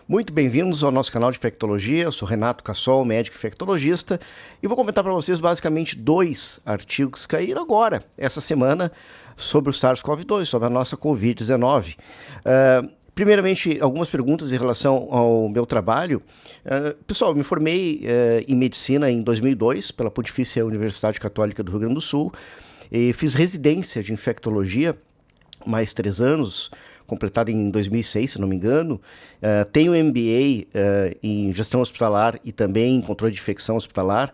Muito bem-vindos ao nosso canal de infectologia. Eu sou Renato Cassol, médico infectologista, e vou comentar para vocês basicamente 2 artigos que caíram agora, essa semana, sobre o SARS-CoV-2, sobre a nossa Covid-19. Primeiramente, algumas perguntas em relação ao meu trabalho. Pessoal, eu me formei em medicina em 2002 pela Pontifícia Universidade Católica do Rio Grande do Sul e fiz residência de infectologia, mais 3 anos, completado em 2006, se não me engano. Tenho MBA em gestão hospitalar e também em controle de infecção hospitalar.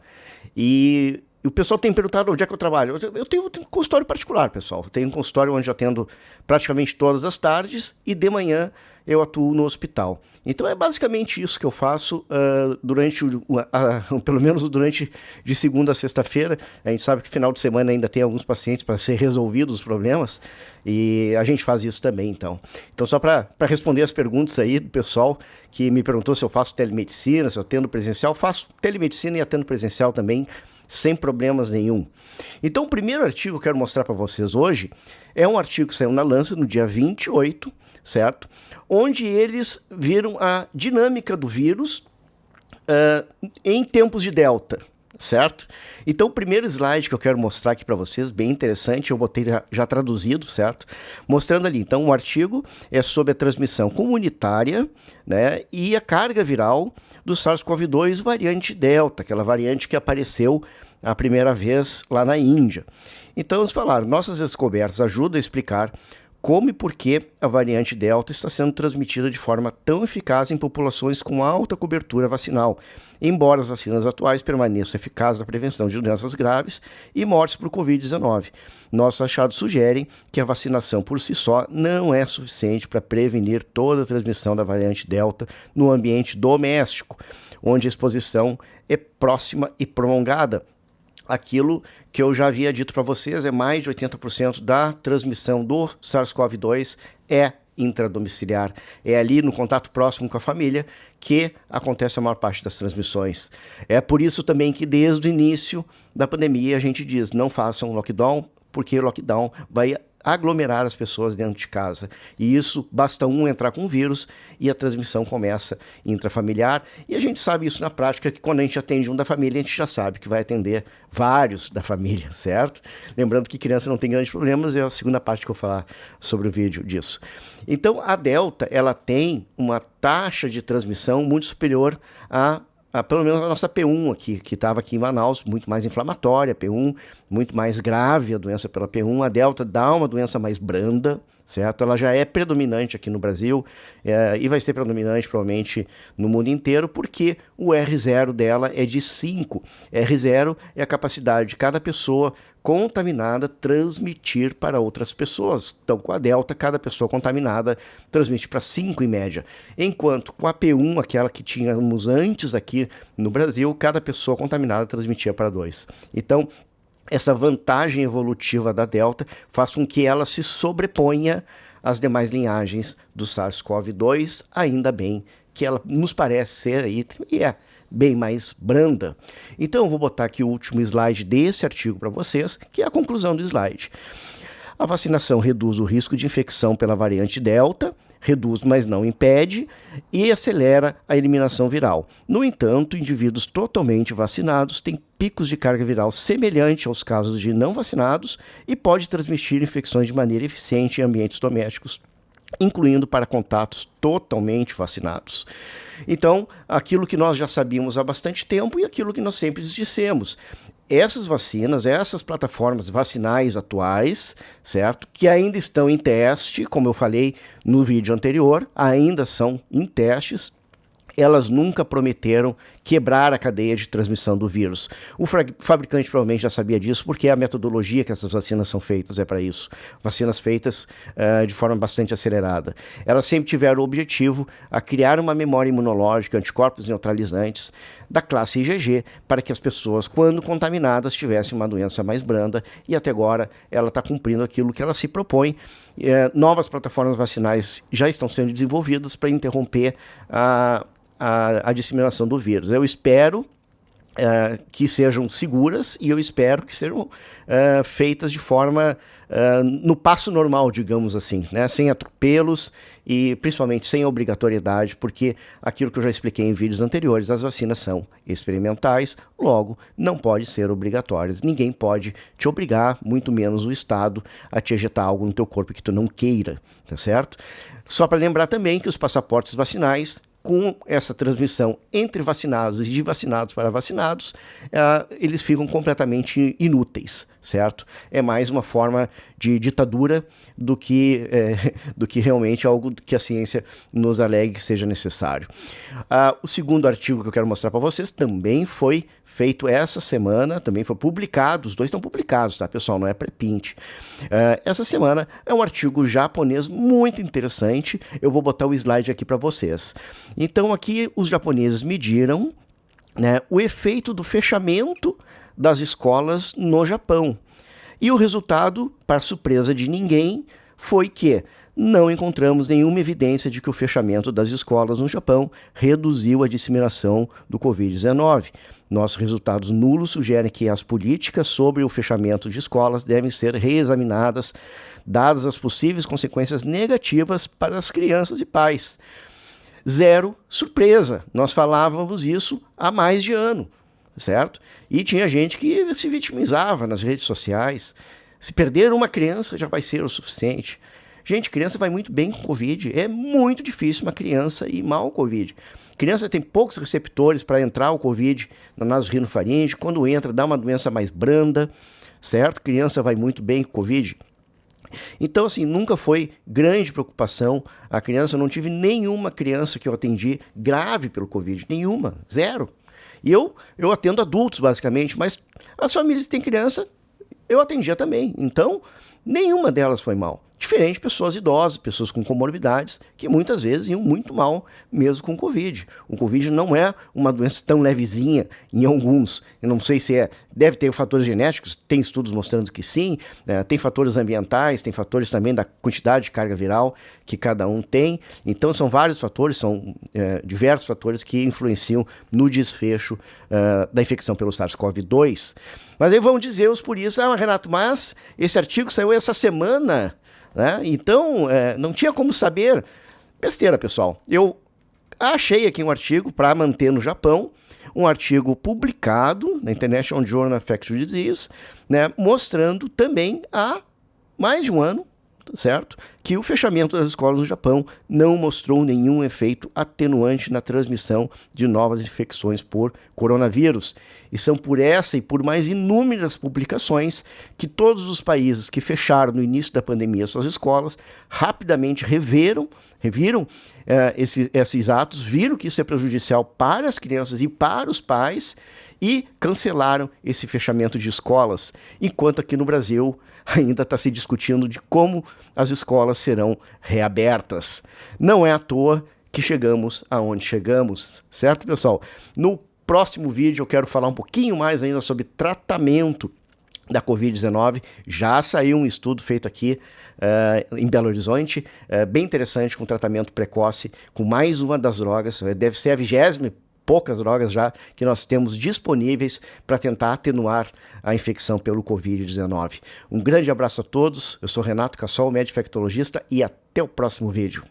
E o pessoal tem perguntado onde é que eu trabalho. Eu tenho um consultório particular, pessoal. Eu tenho um consultório onde eu atendo praticamente todas as tardes e de manhã eu atuo no hospital. Então é basicamente isso que eu faço pelo menos durante de segunda a sexta-feira. A gente sabe que final de semana ainda tem alguns pacientes para ser resolvidos os problemas e a gente faz isso também, então. Então só para responder as perguntas aí do pessoal que me perguntou se eu faço telemedicina, se eu atendo presencial, faço telemedicina e atendo presencial também, sem problemas nenhum. Então o primeiro artigo que eu quero mostrar para vocês hoje é um artigo que saiu na Lancet no dia 28, certo? Onde eles viram a dinâmica do vírus em tempos de Delta, certo? Então o primeiro slide que eu quero mostrar aqui para vocês, bem interessante, eu botei já traduzido, certo? Mostrando ali, então o artigo é sobre a transmissão comunitária, né, e a carga viral do SARS-CoV-2 variante Delta, aquela variante que apareceu a primeira vez lá na Índia. Então eles falaram, nossas descobertas ajudam a explicar como e por que a variante Delta está sendo transmitida de forma tão eficaz em populações com alta cobertura vacinal, embora as vacinas atuais permaneçam eficazes na prevenção de doenças graves e mortes por Covid-19. Nossos achados sugerem que a vacinação por si só não é suficiente para prevenir toda a transmissão da variante Delta no ambiente doméstico, onde a exposição é próxima e prolongada. Aquilo que eu já havia dito para vocês, é mais de 80% da transmissão do SARS-CoV-2 é intradomiciliar. É ali no contato próximo com a família que acontece a maior parte das transmissões. É por isso também que desde o início da pandemia a gente diz, não façam lockdown, porque o lockdown vai aglomerar as pessoas dentro de casa. E isso, basta um entrar com o vírus e a transmissão começa intrafamiliar. E a gente sabe isso na prática, que quando a gente atende um da família, a gente já sabe que vai atender vários da família, certo? Lembrando que criança não tem grandes problemas, é a segunda parte que eu vou falar sobre o vídeo disso. Então, a Delta, ela tem uma taxa de transmissão muito superior pelo menos a nossa P1 aqui, que estava aqui em Manaus, muito mais inflamatória, P1, muito mais grave a doença pela P1. A Delta dá uma doença mais branda, certo? Ela já é predominante aqui no Brasil e vai ser predominante provavelmente no mundo inteiro, porque o R0 dela é de 5. R0 é a capacidade de cada pessoa contaminada transmitir para outras pessoas. Então, com a Delta, cada pessoa contaminada transmite para 5 em média. Enquanto com a P1, aquela que tínhamos antes aqui no Brasil, cada pessoa contaminada transmitia para 2. Então, essa vantagem evolutiva da Delta faz com que ela se sobreponha às demais linhagens do SARS-CoV-2, ainda bem que ela nos parece ser aí, e é bem mais branda. Então eu vou botar aqui o último slide desse artigo para vocês, que é a conclusão do slide. A vacinação reduz o risco de infecção pela variante Delta, reduz, mas não impede, e acelera a eliminação viral. No entanto, indivíduos totalmente vacinados têm picos de carga viral semelhante aos casos de não vacinados e pode transmitir infecções de maneira eficiente em ambientes domésticos, incluindo para contatos totalmente vacinados. Então, aquilo que nós já sabíamos há bastante tempo e aquilo que nós sempre dissemos. Essas vacinas, essas plataformas vacinais atuais, certo? Que ainda estão em teste, como eu falei no vídeo anterior, ainda são em testes. Elas nunca prometeram quebrar a cadeia de transmissão do vírus. O fabricante provavelmente já sabia disso, porque a metodologia que essas vacinas são feitas é para isso. Vacinas feitas de forma bastante acelerada. Elas sempre tiveram o objetivo a criar uma memória imunológica, anticorpos neutralizantes da classe IgG, para que as pessoas, quando contaminadas, tivessem uma doença mais branda, e até agora ela está cumprindo aquilo que ela se propõe. Novas plataformas vacinais já estão sendo desenvolvidas para interromper a disseminação do vírus. Eu espero que sejam seguras e eu espero que sejam feitas de forma no passo normal, digamos assim, né? Sem atropelos e principalmente sem obrigatoriedade, porque aquilo que eu já expliquei em vídeos anteriores, as vacinas são experimentais, logo não podem ser obrigatórias. Ninguém pode te obrigar, muito menos o Estado, a te injetar algo no teu corpo que tu não queira, tá certo? Só para lembrar também que os passaportes vacinais, com essa transmissão entre vacinados e de vacinados para vacinados, eles ficam completamente inúteis, certo? É mais uma forma de ditadura do que realmente algo que a ciência nos alegue que seja necessário. O segundo artigo que eu quero mostrar para vocês também foi feito essa semana, também foi publicado, os dois estão publicados, tá, pessoal? Não é pré-print. Essa semana é um artigo japonês muito interessante, eu vou botar o slide aqui para vocês. Então aqui os japoneses mediram, né, o efeito do fechamento das escolas no Japão. E o resultado, para surpresa de ninguém, foi que não encontramos nenhuma evidência de que o fechamento das escolas no Japão reduziu a disseminação do Covid-19. Nossos resultados nulos sugerem que as políticas sobre o fechamento de escolas devem ser reexaminadas, dadas as possíveis consequências negativas para as crianças e pais. Zero surpresa, nós falávamos isso há mais de ano, certo? E tinha gente que se vitimizava nas redes sociais. Se perder uma criança já vai ser o suficiente. Gente, criança vai muito bem com Covid. É muito difícil uma criança ir mal com Covid. Criança tem poucos receptores para entrar o Covid na nasorrinofaringe. Quando entra, dá uma doença mais branda, certo? Criança vai muito bem com Covid. Então, assim, nunca foi grande preocupação. A criança, não tive nenhuma criança que eu atendi grave pelo Covid. Nenhuma, zero. E eu atendo adultos, basicamente, mas as famílias que têm criança, eu atendia também. Então, nenhuma delas foi mal. Diferente de pessoas idosas, pessoas com comorbidades, que muitas vezes iam muito mal mesmo com o Covid. O Covid não é uma doença tão levezinha em alguns. Eu não sei se deve ter fatores genéticos, tem estudos mostrando que sim, tem fatores ambientais, tem fatores também da quantidade de carga viral que cada um tem. Então são vários fatores, são diversos fatores que influenciam no desfecho da infecção pelo SARS-CoV-2. Mas aí vão dizer os puristas, Renato, mas esse artigo saiu essa semana, né? Então, não tinha como saber. Besteira, pessoal. Eu achei aqui um artigo para manter no Japão, um artigo publicado na International Journal of Infectious Disease, né, mostrando também há mais de um ano, certo? Que o fechamento das escolas no Japão não mostrou nenhum efeito atenuante na transmissão de novas infecções por coronavírus. E são por essa e por mais inúmeras publicações que todos os países que fecharam no início da pandemia suas escolas rapidamente reviram esses atos, viram que isso é prejudicial para as crianças e para os pais e cancelaram esse fechamento de escolas, enquanto aqui no Brasil ainda está se discutindo de como as escolas serão reabertas. Não é à toa que chegamos aonde chegamos, certo, pessoal? No próximo vídeo eu quero falar um pouquinho mais ainda sobre tratamento da Covid-19. Já saiu um estudo feito aqui em Belo Horizonte, bem interessante, com tratamento precoce, com mais uma das drogas, deve ser a 20ª, poucas drogas já que nós temos disponíveis para tentar atenuar a infecção pelo Covid-19. Um grande abraço a todos, eu sou Renato Cassol, médico infectologista, e até o próximo vídeo.